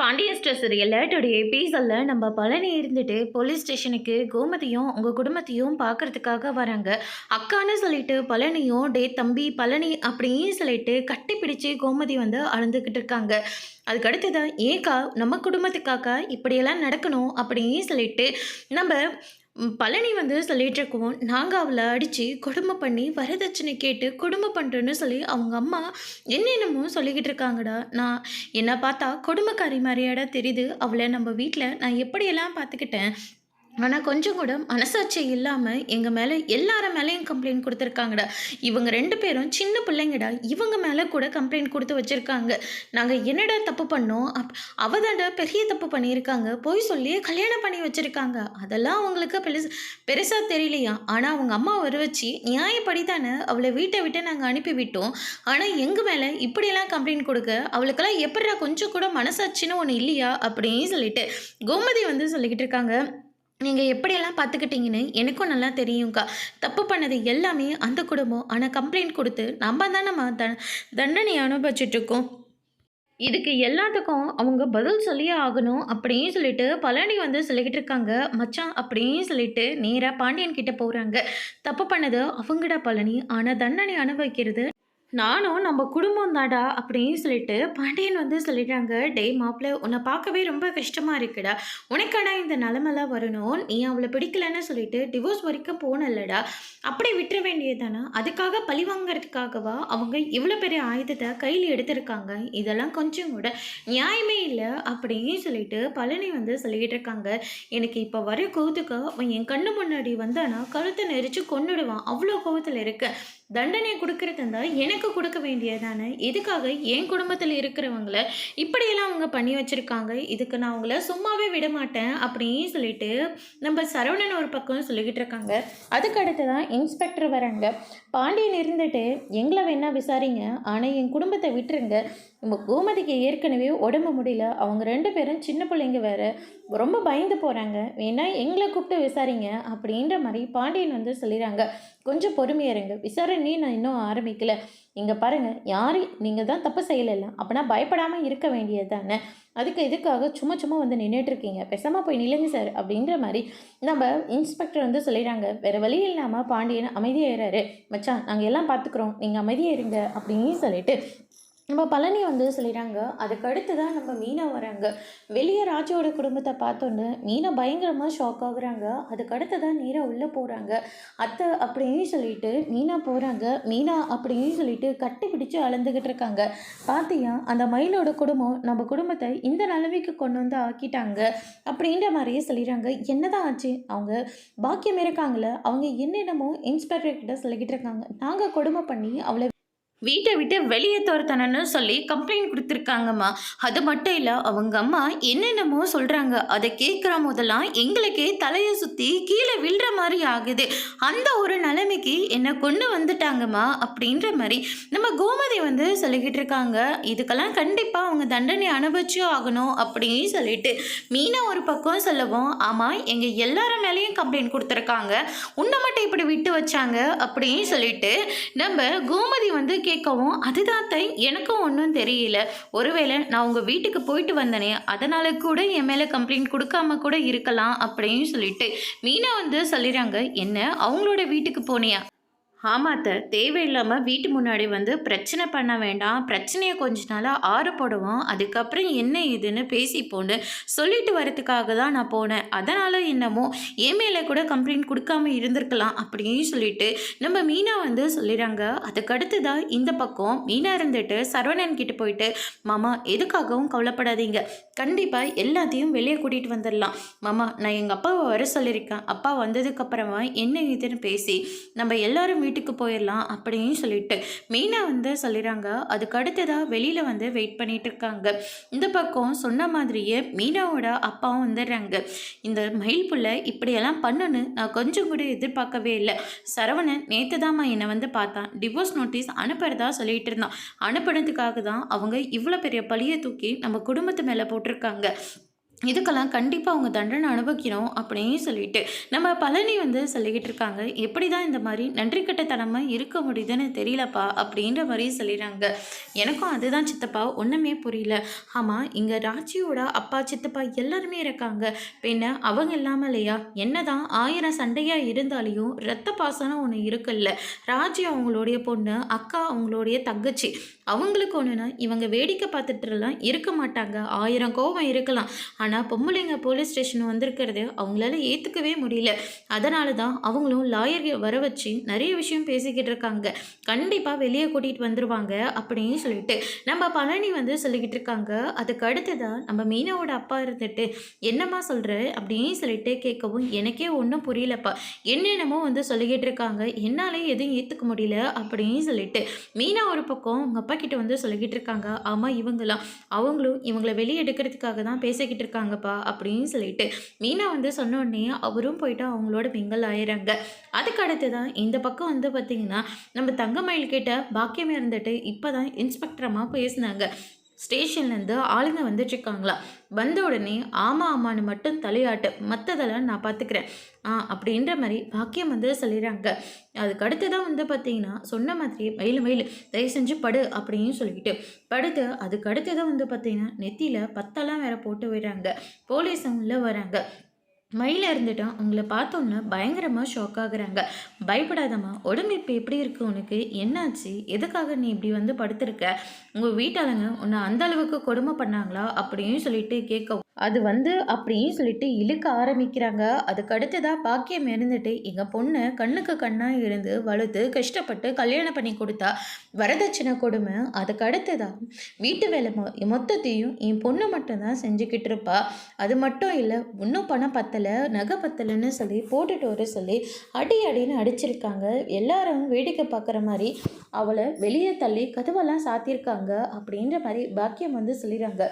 Pandian store சீரியல்ல today எபிசோட்ல நம்ம பழனி இருந்துட்டு போலீஸ் ஸ்டேஷனுக்கு கோமதியும் உங்க குடும்பத்தையும் பார்க்கறதுக்காக வராங்க. அக்கான்னு சொல்லிட்டு பழனியும் டே தம்பி பழனி அப்படின்னு சொல்லிட்டு கட்டி பிடிச்சு கோமதி வந்து அழுந்துகிட்டு இருக்காங்க. அதுக்கு அடுத்ததான் ஏக்கா நம்ம குடும்பத்துக்காக்கா இப்படியெல்லாம் நடக்கணும் அப்படின்னு சொல்லிட்டு நம்ம பழனி வந்து சொல்லிட்டு இருக்கோம். நாங்கள் அவளை அடித்து கொடுமை பண்ணி வரதட்சணை கேட்டு கொடுமை பண்ணுறேன்னு சொல்லி அவங்க அம்மா என்னென்னமோ சொல்லிக்கிட்டு இருக்காங்கடா. நான் என்னை பார்த்தா கொடுமைக்காரி மாதிரியாடா தெரியுது. அவளை நம்ம வீட்டில் நான் எப்படியெல்லாம் பார்த்துக்கிட்டேன். ஆனா, கொஞ்சம் கூட மனசாட்சி இல்லாம எங்க மேல எல்லார் மேலயும் கம்ப்ளைண்ட் குடுத்துருக்காங்கடா. இவங்க 2 பேரும் சின்ன பிள்ளைங்கடா. இவங்க மேல கூட கம்ப்ளைண்ட் குடுத்து வச்சிருக்காங்க. நாங்க என்னடா தப்பு பண்ணோம்? அவ தான்டா பெரிய தப்பு பண்ணியிருக்காங்க. பொய் சொல்லி கல்யாணம் பண்ணி வச்சிருக்காங்க. அதெல்லாம் அவங்களுக்கு பெருசா தெரியலையாம். ஆனா, அவங்க அம்மா வர வச்சு நியாயப்படி தானே அவள வீட்ட விட்டு நாங்க அனுப்பி விட்டோம். ஆனா, எங்க மேல இப்படியெல்லாம் கம்ப்ளைண்ட் குடுக்க அவளுக்கெல்லாம் எப்புட்றா கொஞ்சம் கூட மனசாட்சின்னு ஒண்ணு இல்லையா? அப்படின்னு சொல்லிட்டு கோமதி வந்து சொல்லிக்கிட்டு இருக்காங்க. நீங்கள் எப்படியெல்லாம் பார்த்துக்கிட்டீங்கன்னு எனக்கும் நல்லா தெரியும்க்கா. தப்பு பண்ணது எல்லாமே அந்த குடும்பம். ஆனால் கம்ப்ளைண்ட் கொடுத்து நம்ம தான் நம்ம தண்டனை அனுபவிச்சிட்ருக்கோம். இதுக்கு எல்லாத்துக்கும் அவங்க பதில் சொல்லியே ஆகணும் அப்படின்னு சொல்லிட்டு பழனி வந்து சொல்லிக்கிட்டு இருக்காங்க. மச்சான் அப்படின்னு சொல்லிட்டு நேராக பாண்டியன் கிட்ட போகிறாங்க. தப்பு பண்ணது அவங்கடா பழனி. ஆனால் தண்டனை அனுபவிக்கிறது நானும் நம்ம குடும்பம் தாடா அப்படின்னு சொல்லிட்டு பாண்டியன் வந்து சொல்லிடுறாங்க. டேய் மாப்பிள்ள, உன்னை பார்க்கவே ரொம்ப கஷ்டமாக இருக்குடா. உனக்காடா இந்த நிலமெல்லாம் வரணும். நீ அவளை பிடிக்கலன்னு சொல்லிட்டு டிவோர்ஸ் வரைக்கும் போனல்லடா. அப்படி விட்டுற வேண்டியது தானே. அதுக்காக பழி வாங்கிறதுக்காகவா அவங்க இவ்வளோ பெரிய ஆயுதத்தை கையில் எடுத்திருக்காங்க. இதெல்லாம் கொஞ்சம் கூட நியாயமே இல்லை அப்படின்னு சொல்லிட்டு பழனி வந்து சொல்லிக்கிட்டு இருக்காங்க. எனக்கு இப்போ வர கோவத்துக்கு அவன் என் கண்ணு முன்னாடி வந்தானா கழுத்தை நெரிச்சு கொன்னுடுவான். அவ்வளோ கோவத்தில் இருக்க. தண்டனை கொடுக்கறது இருந்தால் எனக்கு கொடுக்க வேண்டியதானே. எதுக்காக என் குடும்பத்தில் இருக்கிறவங்கள இப்படியெல்லாம் அவங்க பண்ணி வச்சுருக்காங்க. இதுக்கு நான் அவங்கள சும்மாவே விட மாட்டேன் அப்படின்னு சொல்லிட்டு நம்ம சரவணன் ஒரு பக்கம் சொல்லிக்கிட்டு இருக்காங்க. அதுக்கு அடுத்து தான் இன்ஸ்பெக்டர் வராங்க. பாண்டியன் இருந்துட்டு எங்களை வேணா விசாரிங்க, ஆனால் என் குடும்பத்தை விட்டுருங்க. நம்ம கோமதிக்கு ஏற்கனவே உடம்பு முடியல. அவங்க 2 பேரும் சின்ன பிள்ளைங்க வேறு, ரொம்ப பயந்து போகிறாங்க. வேணா எங்களை கூப்பிட்டு விசாரிங்க அப்படின்ற மாதிரி பாண்டியன் வந்து சொல்லிடுறாங்க. கொஞ்சம் பொறுமையாக இருங்க, விசாரணை நான் இன்னும் ஆரம்பிக்கலை. இங்கே பாருங்கள், யார் நீங்கள் தான் தப்பு செய்யலைல்ல, அப்படின்னா பயப்படாமல் இருக்க வேண்டியது தானே. அதுக்கு எதுக்காக சும்மா சும்மா வந்து நின்றுட்டுருக்கீங்க, பேசாமல் போய் நில்லுங்க சார் அப்படின்ற மாதிரி நம்ம இன்ஸ்பெக்டர் வந்து சொல்லிடுறாங்க. வேறு வழி இல்லாமல் பாண்டியன் அமைதியாகிறாரு. மச்சான், நாங்கள் எல்லாம் பார்த்துக்குறோம், நீங்கள் அமைதியாக இருங்க அப்படின்னு சொல்லிட்டு நம்ம பழனி வந்து சொல்லிடுறாங்க. அதுக்கு அடுத்து தான் நம்ம மீனா வராங்க. வெளியே ராஜோட குடும்பத்தை பார்த்தோன்னு மீனா பயங்கரமாக ஷாக் ஆகுறாங்க. அதுக்கு அடுத்து தான் நேராக உள்ளே போகிறாங்க. அத்தை அப்படின்னு சொல்லிட்டு மீனா போகிறாங்க. மீனா அப்படின்னு சொல்லிட்டு கட்டி பிடிச்சி அழுந்துக்கிட்டு இருக்காங்க. பார்த்தியா, அந்த மயிலோட குடும்பம் நம்ம குடும்பத்தை இந்த நிலைமைக்கு கொண்டு வந்து ஆக்கிட்டாங்க அப்படின்ற மாதிரியே சொல்லிடுறாங்க. என்னதான் ஆச்சு, அவங்க பாக்கியம் இருக்காங்களே, அவங்க என்னென்னமோ இன்ஸ்பெக்டர் கிட்ட சொல்லிக்கிட்டு இருக்காங்க. நாங்கள் கொடுமை பண்ணி அவளை வீட்டை விட்டு வெளியே துரத்தணும்னு சொல்லி கம்ப்ளைண்ட் கொடுத்துருக்காங்கம்மா. அது மட்டும் இல்லை, அவங்க அம்மா என்னென்னமோ சொல்கிறாங்க. அதை கேட்குற போதெல்லாம் எங்களுக்கே தலையை சுற்றி கீழே விழுற மாதிரி ஆகுது. அந்த ஒரு நிலைமைக்கு என்னை கொண்டு வந்துட்டாங்கம்மா அப்படின்ற மாதிரி நம்ம கோமதி வந்து சொல்லிக்கிட்டு இருக்காங்க. இதுக்கெல்லாம் கண்டிப்பாக அவங்க தண்டனை அனுபவிச்சும் ஆகணும் அப்படின்னு சொல்லிட்டு மீனா ஒரு பக்கம் சொல்லவும், ஆமாம் எங்கள் எல்லாரும் மேலேயும் கம்ப்ளைண்ட் கொடுத்துருக்காங்க, உன்னை மட்டும் இப்படி விட்டு வச்சாங்க அப்படின்னு சொல்லிட்டு நம்ம கோமதி வந்து கேட்கவும், அதுதான் எனக்கும் ஒன்றும் தெரியல. ஒருவேளை நான் உங்கள் வீட்டுக்கு போயிட்டு வந்தனே, அதனால கூட என் மேலே கம்ப்ளைண்ட் கொடுக்காம கூட இருக்கலாம் அப்படின்னு சொல்லிட்டு மீனா வந்து சொல்லிடுறாங்க. என்ன, அவங்களோட வீட்டுக்கு போனியா? ஆமாத்த, தேவையில்லாமல் வீட்டு முன்னாடி வந்து பிரச்சனை பண்ண வேண்டாம், பிரச்சனையை கொஞ்ச நாளாக ஆறப்போடுவோம், அதுக்கப்புறம் என்ன ஏதுன்னு பேசிப்போன்னு சொல்லிட்டு வரதுக்காக தான் நான் போனேன். அதனால் என்னமோ என் மேலே கூட கம்ப்ளைண்ட் கொடுக்காம இருந்திருக்கலாம் அப்படின்னு சொல்லிட்டு நம்ம மீனா வந்து சொல்லிடுறாங்க. அதுக்கடுத்து தான் இந்த பக்கம் மீனா இருந்துட்டு சரவணன் கிட்ட போயிட்டு, மாமா எதுக்காகவும் கவலைப்படாதீங்க, கண்டிப்பாக எல்லாத்தையும் வெளியே கூட்டிகிட்டு வந்துடலாம். மாமா, நான் எங்கள் அப்பாவை வர சொல்லியிருக்கேன், அப்பா வந்ததுக்கப்புறமா என்ன ஏதுன்னு பேசி நம்ம எல்லாரும் வீட்டுக்கு போயிடலாம் அப்படின்னு சொல்லிட்டு மீனா வந்து சொல்லிடுறாங்க. அதுக்கு அடுத்ததாக வெளியில் வந்து வெயிட் பண்ணிட்டு இருக்காங்க. இந்த பக்கம் சொன்ன மாதிரியே மீனாவோட அப்பாவும் வந்துடுறாங்க. இந்த மயில் புள்ள இப்படியெல்லாம் பண்ணுன்னு நான் கொஞ்சம் கூட எதிர்பார்க்கவே இல்லை. சரவணன் நேற்று தாம்மா என்னை வந்து பார்த்தான், டிவோர்ஸ் நோட்டீஸ் அனுப்புறதா சொல்லிட்டு இருந்தான். அனுப்புனதுக்காக தான் அவங்க இவ்வளோ பெரிய பழியை தூக்கி நம்ம குடும்பத்து மேலே போட்டிருக்காங்க. இதுக்கெல்லாம் கண்டிப்பா அவங்க தண்டனை அனுபவிக்கணும் அப்படின்னு சொல்லிட்டு, நம்ம பழனி வந்து சொல்லிக்கிட்டு இருக்காங்க. "எப்படி தான் இந்த மாரி நன்றி கெட்டத்தனமா இருக்க முடியுதுன்னு தெரியலப்பா" அப்படின்ற மாரி சொல்லிறாங்க. எனக்கும் அதுதான் சித்தப்பா ஒண்ணுமே புரியல. ஆமா, இங்க ராஜியோட அப்பா, சித்தப்பா எல்லாருமே இருக்காங்க. பின்ன அவங்க இல்லாம இல்லையா? என்னதான் 1000 சண்டையா இருந்தாலும் ரத்த பாசம்னு ஒண்ணு இருக்குல்ல. ராஜி அவங்களுடைய பொண்ணு, அக்கா அவங்களுடைய தங்கச்சி. அவங்களுக்கு ஒண்ணுன்னா இவங்க வேடிக்கை பார்த்துட்டுலாம் இருக்க மாட்டாங்க. 1000 கோவம் இருக்கலாம். ஆனா, பொம்பளைங்க போலீஸ் ஸ்டேஷன் வந்திருக்கிறது அவங்களால ஏத்துக்கவே முடியல. அதனால தான் அவங்களும் லாயர் வர வச்சு நெறைய விஷயம் பேசிக்கிட்டு இருக்காங்க. கண்டிப்பா வெளிய கூட்டிட்டு வந்துருவாங்க அப்படின்னு சொல்லிட்டு, நம்ம பழனி வந்து சொல்லிக்கிட்டு இருக்காங்க. அதுக்கு அடுத்ததா நம்ம மீனாவோட அப்பா இருந்துட்டு, "என்னம்மா சொல்ற?" அப்படின்னு சொல்லிட்டு கேட்கவும், "எனக்கே ஒண்ணும் புரியலப்பா. என்னென்னமோ வந்து சொல்லிக்கிட்டு இருக்காங்க. என்னாலே எதுவும் ஏத்துக்க முடியல" அப்படின்னு சொல்லிட்டு, மீனா ஒரு பக்கம் அவங்க அப்பா கிட்ட வந்து சொல்லிக்கிட்டு இருக்காங்க. "ஆமா இவங்கலாம் அவங்களும் இவங்கள வெளிய எடுக்கிறதுக்காக தான் பேசிக்கிட்டு இருக்காங்கப்பா" அப்படின்னு சொல்லிட்டு மீனா வந்து சொன்னோடனே அவரும் போயிட்டு அவங்களோட மிங்கல் ஆயிடுறாங்க. அதுக்கு அடுத்து தான் இந்த பக்கம் வந்து பார்த்தீங்கன்னா, நம்ம தங்கமயில் கிட்ட பாக்கியமே இருந்துட்டு இப்போ தான் இன்ஸ்பெக்டர் அம்மா பேசினாங்க. ஸ்டேஷன்லேருந்து ஆளுங்க வந்துட்டுருக்காங்களா. வந்த உடனே ஆமா ஆமான்னு மட்டும் தலையாட்டு, மற்றதெல்லாம் நான் பார்த்துக்கிறேன் அப்படின்ற மாதிரி பாக்கியம் வந்து சொல்லிடுறாங்க. அதுக்கு அடுத்து தான் வந்து பார்த்தீங்கன்னா, சொன்ன மாதிரியே மயிலு மயிலு தயவு செஞ்சு படு அப்படின்னு சொல்லிட்டு படுத்து, அதுக்கு அடுத்து தான் வந்து பார்த்தீங்கன்னா நெத்தியில் பத்தெல்லாம் வேற போட்டு விடுறாங்க. போலீஸும் உள்ளே வராங்க. மயில இருந்துட்டு அவங்கள பார்த்தோன்னே பயங்கரமா ஷாக் ஆகுறாங்க. "பயப்படாதம்மா, உடம்பு இப்ப எப்படி இருக்கு உனக்கு? என்னாச்சு? எதுக்காக நீ இப்படி வந்து படுத்திருக்க? உங்க வீட்டாளுங்க உன்ன அந்த அளவுக்கு கொடுமை பண்ணாங்களா?" அப்படின்னு சொல்லிட்டு கேட்கவும், அது வந்து அப்படின்னு சொல்லிட்டு இழுக்க ஆரம்பிக்கிறாங்க. அதுக்கு அடுத்ததா பாக்கியம் இருந்துட்டு, "எங்க பொண்ண கண்ணுக்கு கண்ணா இருந்து வளர்த்து கஷ்டப்பட்டு கல்யாணம் பண்ணி கொடுத்தா வரதட்சணை கொடுமை. அதுக்கு அடுத்ததா வீட்டு வேலை மொத்தத்தையும் என் பொண்ணு மட்டும் தான் செஞ்சுக்கிட்டு இருப்பா. அது மட்டும் இல்ல, இன்னும் பணம் பத்தல, நகை பத்தலன்னு சொல்லி போட்டுட்டு வர சொல்லி அடி அடின்னு அடிச்சிருக்காங்க. எல்லாரும் வேடிக்கை பார்க்குற மாரி அவள வெளியே தள்ளி கதவெல்லாம் சாத்தியிருக்காங்க" அப்படின்ற மாரி பாக்கியம் வந்து சொல்லிடுறாங்க.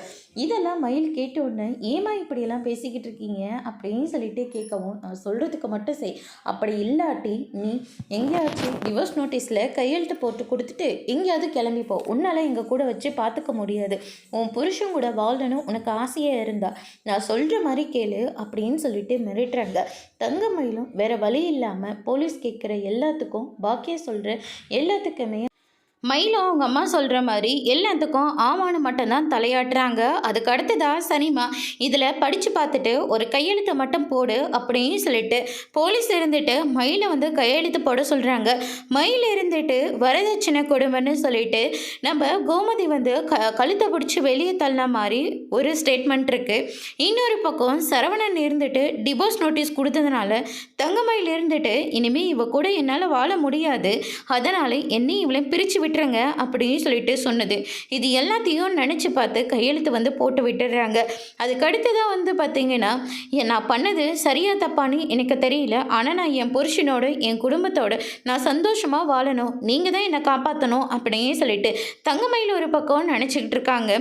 இதெல்லாம் மயில் கேட்ட உடனே, "ஏம்மா இப்படியெல்லாம் பேசிக்கிட்டு இருக்கீங்க?" அப்படின்னு சொல்லிட்டு கேட்கவும், "நான் சொல்கிறதுக்கு மட்டும் செய். அப்படி இல்லாட்டி நீ எங்கேயாச்சும் டிவோர்ஸ் நோட்டீஸில் கையெழுத்து போட்டு கொடுத்துட்டு எங்கேயாவது கிளம்பிப்போ. உன்னால் எங்கள் கூட வச்சு பார்த்துக்க முடியாது. உன் புருஷன் கூட வாழணும் உனக்கு ஆசையாக இருந்தா நான் சொல்கிற மாதிரி கேளு" அப்படின்னு சொல்லிட்டு மிரட்டுறாங்க. தங்கமயிலும் வேற வழி இல்லாமல் போலீஸ் கேட்குற எல்லாத்துக்கும், பாக்கியம் சொல்கிற எல்லாத்துக்குமே மயிலும் அவங்க அம்மா சொல்கிற மாதிரி எல்லாத்துக்கும் ஆமான்னு மட்டும்தான் தலையாட்டுறாங்க. அதுக்கு அடுத்ததா, "சரிம்மா, இதில் படித்து பார்த்துட்டு ஒரு கையெழுத்து மட்டும் போடு" அப்படின்னு சொல்லிட்டு போலீஸ் இருந்துட்டு மயிலை வந்து கையெழுத்து போட சொல்கிறாங்க. மயில் இருந்துட்டு வரதட்சணை கொடுமைன்னு சொல்லிட்டு நம்ம கோமதி வந்து கழுத்தை பிடிச்சி வெளியே தள்ளின மாதிரி ஒரு ஸ்டேட்மெண்ட் இருக்குது. இன்னொரு பக்கம் சரவணன் இருந்துட்டு டிவோர்ஸ் நோட்டீஸ் கொடுத்ததுனால தங்கமயில் இருந்துட்டு, "இனிமேல் இவ கூட என்னால் வாழ முடியாது, அதனால் என்னையும் இவளையும் பிரித்து விட்டுருங்க" அப்படின்னு சொல்லிட்டு சொன்னது. இது எல்லாத்தையும் நினச்சி பார்த்து கையெழுத்து வந்து போட்டு விட்டுடுறாங்க. அதுக்கு அடுத்ததாக வந்து பார்த்தீங்கன்னா, நான் பண்ணது சரியா தப்பான்னு எனக்கு தெரியல, ஆனால் நான் என் புருஷனோட என் குடும்பத்தோட நான் சந்தோஷமாக வாழணும், நீங்கள் தான் என்னை காப்பாற்றணும் அப்படின்னு சொல்லிட்டு தங்கமயில் ஒரு பக்கம் நினச்சிக்கிட்டு இருக்காங்க.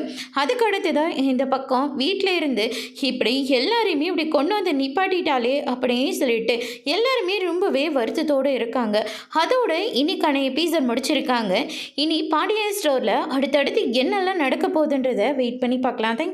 அதுக்கு அடுத்ததாக இந்த பக்கம் வீட்டில் இருந்து இப்படி எல்லாரையுமே இப்படி கொண்டு வந்து நிப்பாட்டிட்டாலே அப்படின்னு சொல்லிட்டு எல்லாருமே ரொம்பவே வருத்தத்தோடு இருக்காங்க. அதோட இன்னைக்கான எபிசோட் முடிச்சிருக்காங்க. இனி பாண்டியன் ஸ்டோரில் அடுத்தடுத்து என்னெல்லாம் நடக்க போகுதுன்றதை வெயிட் பண்ணி பார்க்கலாம். தேங்க்